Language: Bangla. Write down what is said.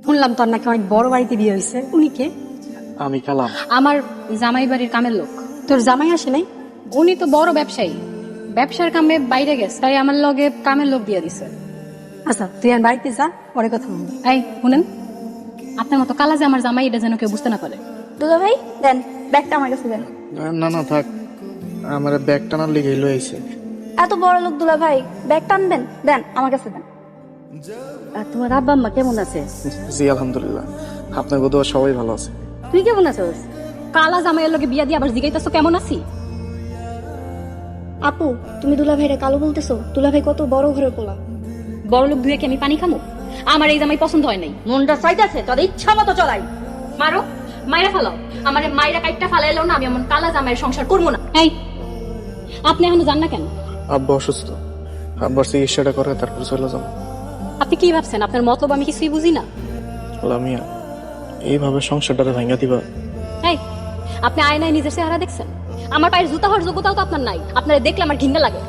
শুনলাম তোর নাকি অনেক বড় বাড়িতে বিয়ে হয়েছে, উনি কে? আমি কালাম। আমার জামাই বাড়ির কামের লোক। তোর জামাই আসে নাই? উনি তো বড় ব্যবসায়ী, ব্যবসার কামে বাইরে গেছে, তাই আমার লগে কামের লোক দিয়ে দিছে। আচ্ছা তুই আর বাড়িতে যা, পরে কথা বলবো। এই শুনেন, আপনার মতো কালা যে আমার জামাই, এটা যেন কেউ বুঝতে না পারে। দুলা ভাই দেন ব্যাগটা আমার কাছে দেন। না না থাক, আমার ব্যাগ টানার লিগে লই আইছে। এত বড় লোক দুলা ভাই, ব্যাগ টানবেন, দেন আমার কাছে দেন। আর তোমার আব্বা আম্মা কেমন আছে? জি আলহামদুলিল্লাহ, আপনার বোধহয় সবাই ভালো আছে। তুই কেমন আছিস? কালা জামাইয়ের লগে বিয়া দিয়ে আবার জিগাইতেছো কেমন আছি। আপু তুমি দুলা ভাইরে কালো বলতেছো? দুলা ভাই কত বড় ঘরে পোলা। বড় লোক ধুয়ে কি আমি পানি খামু? আমার এই জামাই পছন্দ হয় নাই। মনটা চাইতেছে তোর ইচ্ছা মতো চলাই। মারো, মাইরা ফালাও, আমার মাইরা কাইটটা ফালাইলো না, আমি এমন কালা জামাইয়ের সংসার করবো না। এই আপনি এখনো যান না কেন? আব্বা অসুস্থ, আব্বার চিকিৎসাটা করে তারপর চলে যাবো। আপনি কি ভাবছেন আপনার মতলব আমি কিছুই বুঝি না? লামিয়া, এইভাবে সংসারটারে ভাঙা দিবা? এই আপনি আয়নায় নিজের চেহারা দেখছেন? আমার পায়ের জুতা হওয়ার যোগ্যতাও তো আপনার নাই। আপনারা দেখলে আমার ঘৃণা লাগে।